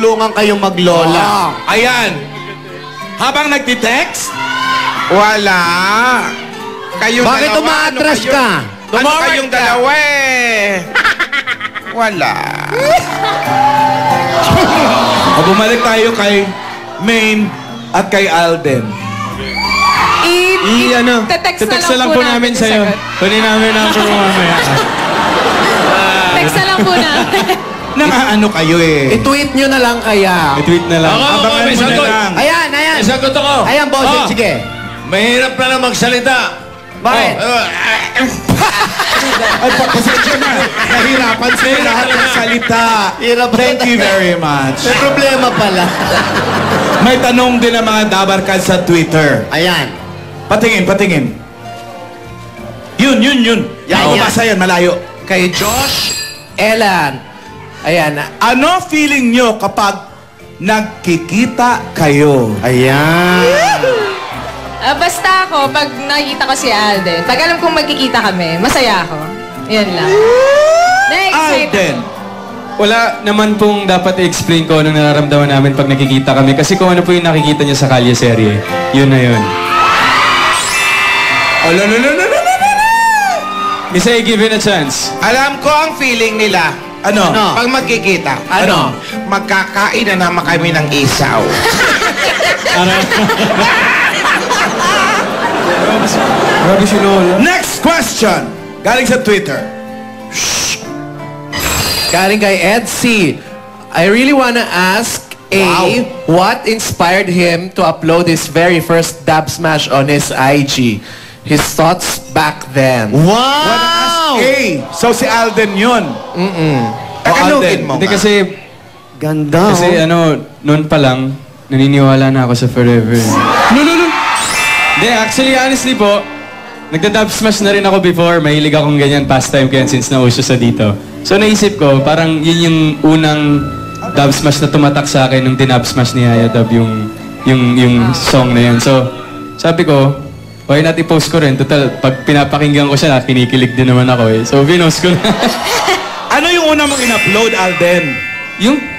magtutulungan kayong maglola. Ayan. Habang nagtitext, Wala. Kayong Bakit dalawa, umaatras ano ka? Ano kayong dalawa eh? Wala. o bumalik tayo kay Maine at kay Alden. Text na lang po namin sa'yo. Kunin namin ang mamaya. Text na lang po namin. Nakaano kayo eh. I-tweet nyo na lang kaya. I-tweet na lang. Abangan mo na lang. Ayan, ayan. Sagot ako. Ayan, boss. Sige. Mahirap na magsalita. Bakit? Ay, pasensya na. Nahirapan sila lahat ng salita. Thank you very much. May problema pala. May tanong din ang mga dabarkad sa Twitter. Ayan. Patingin. Yun. Yan. Mabasa yan, malayo. Kay Josh Elan. Ayan. Ano feeling nyo kapag nagkikita kayo? Ayan. Basta ako, pag nakikita ko si Alden, pag alam kong magkikita kami, masaya ako. Yan lang. Na-excite Alden. ako. Wala naman pong dapat i-explain ko anong nararamdaman namin pag nakikita kami. Kasi kung ano po yung nakikita niya sa Kalye Serye, yun na yun. Oh, no. Isa i-give it a chance. Alam ko ang feeling nila. Ano? Pag magkikita. Ano? Magkakain na naman kami ng isaw. Grabe si Lola. Next question. Galing sa Twitter. Galing kay Ed C. I really wanna ask what inspired him to upload his very first dab smash on his IG? His thoughts back then. Wow! So si Alden yun. Tagalogin mo Hindi nga. kasi, Ganda. noon pa lang, naniniwala na ako sa forever. No. Hindi, actually, honestly po, nagda-dub smash na rin ako before. Mahilig akong ganyan, pastime ko yan since nauso sa dito. So naisip ko, parang yun yung unang dub smash na tumatak sa akin nung dinub smash ni Yaya Dub yung song na yun. So, sabi ko, why not i-post ko rin? Total, pag pinapakinggan ko siya, kinikilig din naman ako eh. So, pinost ko na. Ano yung una mong in-upload, Alden?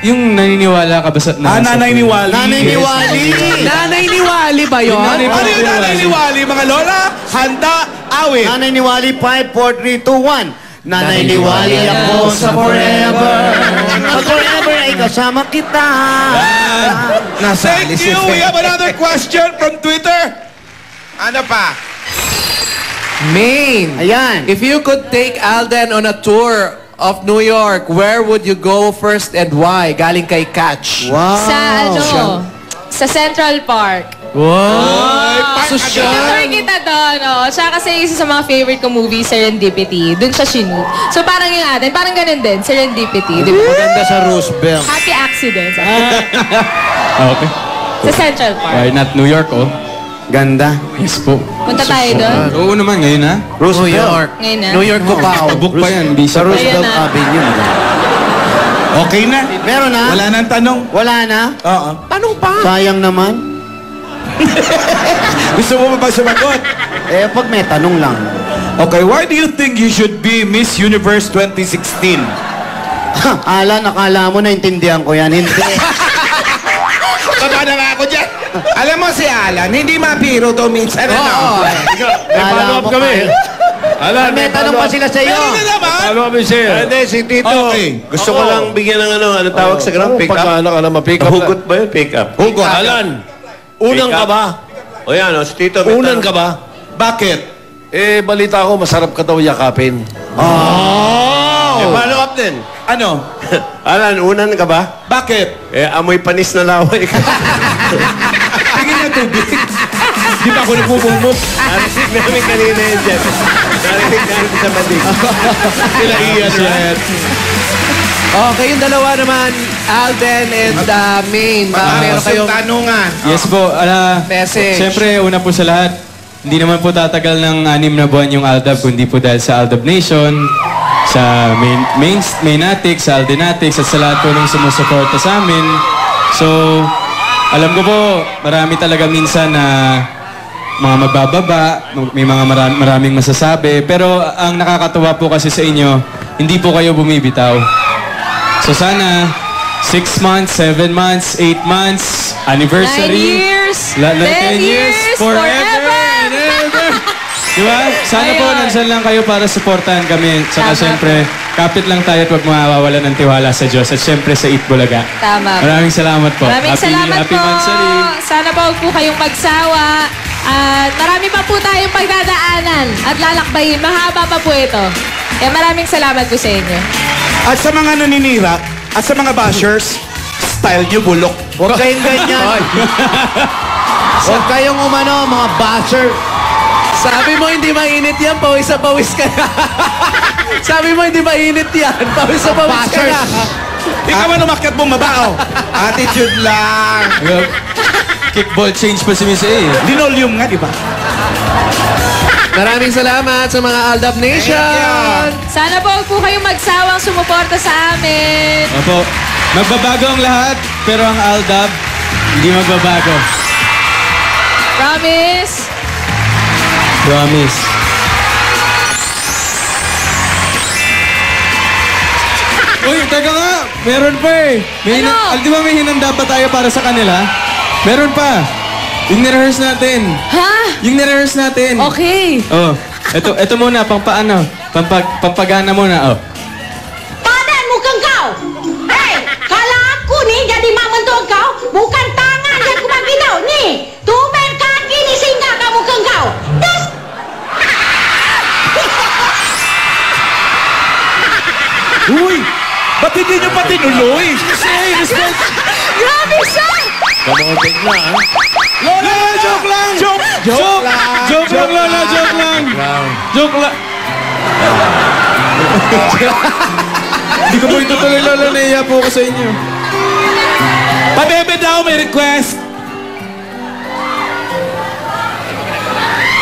yung naniniwala ka ba sa... Nanay ni Wally. Nanay ni Wally. Nanay ni Wally ba yun? Ano yung nanay ni Wally, mga lola? Handa, awit. Nanay ni Wally, 5, 4, 3, 2, 1. Nanay ni Wally, ako sa forever. Pag forever ay kasama kita. Thank you. We have another question from Twitter. Ano pa? Maine. Ayan. If you could take Alden on a tour of New York, where would you go first and why? Galing kay Catch. Wow. Sa Central Park. Wow. Tuloy kita doon, no? Siya kasi isa sa mga favorite ko movie, Serendipity. Doon siya shoot. So parang yung atin, parang ganun din, Serendipity. Di ba? Maganda sa Roosevelt. Happy accidents. Okay. Sa Central Park. Why not New York, oh? Ganda. Yes po. Punta tayo doon. Oo naman, ngayon na. New York. Ngayon na. New York ko pa. Book pa yan, bisa Sa pa. Roosevelt Ayan na. Avenue. Okay na. Meron na? Wala nang tanong. Wala na? Oo. Tanong pa. Sayang naman. Gusto mo ba sumagot? Eh, pag may tanong lang. Okay, why do you think you should be Miss Universe 2016? Alan, nakala mo naintindihan ko yan. Hindi. Baba na nga ako dyan. Alam mo si Alan, hindi mapiro to minsan. Oo. Follow up kami. Alan, May tanong pa sila sa iyo. Meron na naman. Follow up sa'yo. Hindi, si Tito. Okay. Gusto ko lang bigyan ng ano tawag sa ground, pick up. Pagka ka na ma-pick up. Hugot ba yun? Pick up. Hugot. Alan, unang Pick ka up. ba? O yan, si Tito. may Unan tanong. ka ba? Bakit? Eh, balita ko, masarap ka daw yakapin. Eh, follow up din. Ano? Alan, unan ka ba? Bakit? Eh, amoy panis na laway ka. Tingin na tubig. Di ba ako nagpupumok? Narinig namin kanina yun dyan. Narinig namin sa madig. Sila Ian Red. Okay, yung dalawa naman, Alden and Maine. Meron kayong tanungan. Yes po. Message. Siyempre, una po sa lahat, hindi naman po tatagal ng 6 na buwan yung Aldab, kundi po dahil sa Aldab Nation, sa Mainatics, sa Aldenatics, at sa lahat po ng sumusuporta sa amin. So, alam ko po, marami talaga minsan na mga magbababa, may mga maraming masasabi, pero ang nakakatuwa po kasi sa inyo, hindi po kayo bumibitaw. So sana, 6 months, 7 months, 8 months, 9 anniversary. years, 10 years, forever and ever. Diba? Sana po, Ayun. nandyan lang kayo para supportahan kami. Saka Tama syempre, kapit lang tayo at huwag mawawala ng tiwala sa Diyos. At syempre sa Eat Bulaga. Tama. Maraming salamat po. Maraming salamat happy po. Mansari. Sana po huwag po kayong magsawa. At marami pa po tayong pagdadaanan at lalakbayin. Mahaba pa po ito. Kaya maraming salamat po sa inyo. At sa mga naninira, at sa mga bashers, style nyo bulok. Huwag kayong ganyan. Huwag kayong umano, mga basher. Sabi mo hindi mainit yan, pawis sa pawis ka na. Sabi mo hindi mainit yan, pawis sa pawis ka na. Ikaw man umakyat bumaba, oh. Attitude lang. Kickball change pa si Miss A. Linoleum nga, di ba? Maraming salamat sa mga Aldab Nation. Sana po huwag po kayong magsawang sumuporta sa amin. Opo. Magbabago ang lahat, pero ang Aldab, hindi magbabago. Promise? Promise. Uy, teka nga! Meron pa eh. Ano? Di ba may hinanda pa tayo para sa kanila? Meron pa. Yung nirehearse natin. Ha? Yung nirehearse natin. Okay. Oh, ito muna, pampaano. Pampagana muna, oh. Badan mukhang kau. Hei, kalau aku nih jadi mak mentua kau, bukan tangan yang aku bagi tau. Nih, tumben kaki ni singgah kamu ke kau. Das. Uy! Ba't hindi nyo pa tinuloy? Respect! Grabe siya! Kamoting na, ha? Lola, joke lang! Joke lang! Joke lang, Lola, joke lang! Joke lang! Hindi ko po itutuloy, Lola. Naiya po ako sa inyo. Pabebe daw, may request.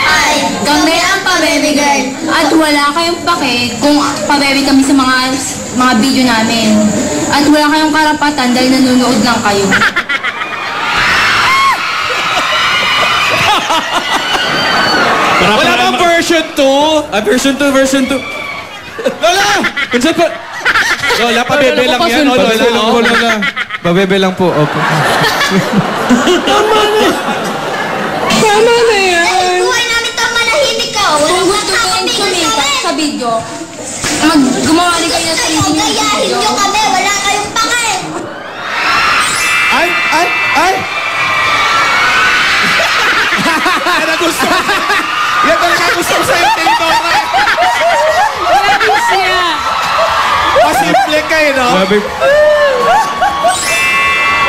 Ay, kami ang pabebe girl. At wala kayong pake kung pabebe kami sa mga video namin. At wala kayong karapatan dahil nanonood lang kayo. Wala bang version 2? Version 2, version 2. Lola! Kunsan po? Lola, pabebe lang yan. Pabebe lang po, Lola. Pabebe lang po, opo. Tama na yan. Buhay namin ito manahimik ka. Kung gusto kong sumikat sa video, gumawa rin kayo ng sarili ng video. Gayahin nyo kami, wala kayong pake. Ay! Yan ang gusto ko. Yan talaga gusto ko sa'yo, Tintora. Grabe siya! Pasimple kayo, no? Sabi,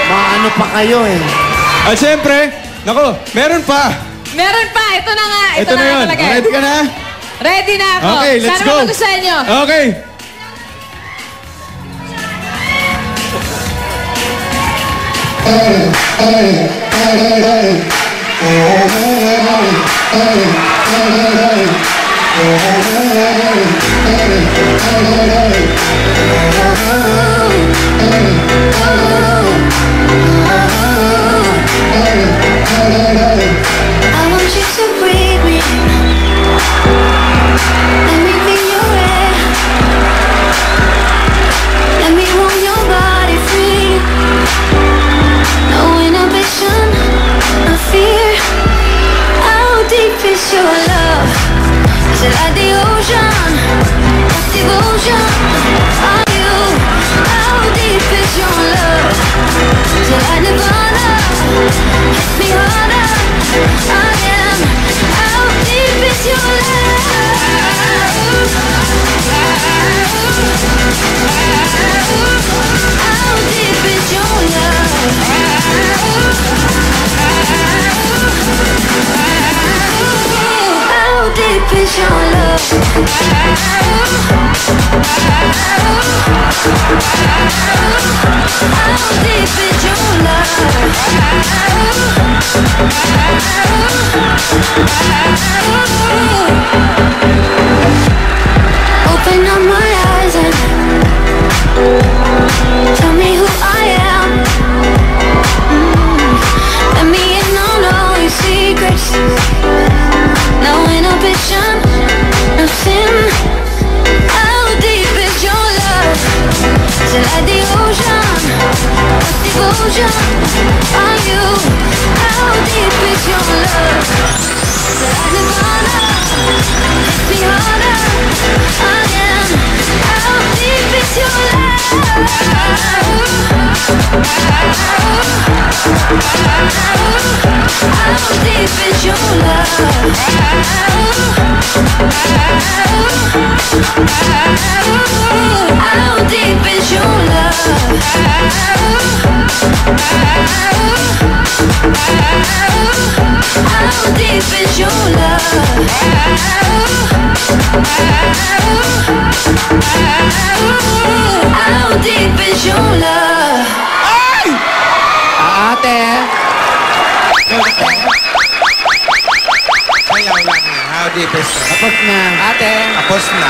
Maano pa kayo eh. at syempre, nako, meron pa. Meron pa! Ito na nga! Ito, Ito na yun. talaga. Ready ka na? Ready na ako. Okay, let's Sana go. magustuhan nyo. Okay. I want you to breathe me in. Let me feel your air. Let me warm your body free. No inhibition, no fear. How deep is your love? Is it like the ocean? Devotion. Are you? How deep is your love? Is it like Nirvana? Hit me harder. Again. How deep is your love? How deep is your love? How deep is your love? How deep is your love? Open up my eyes and tell me who I am. Let me in on all your secrets. No inhibition, no sin. How deep is your love? devotion are you? How deep is your love? Like Nirvana, hits me harder again. How deep is your love? How deep is your love? How deep is your love? How deep is your love? How deep is your love? Ate! Sayaw lang. How deep is love? Tapos na. Ate! Tapos na.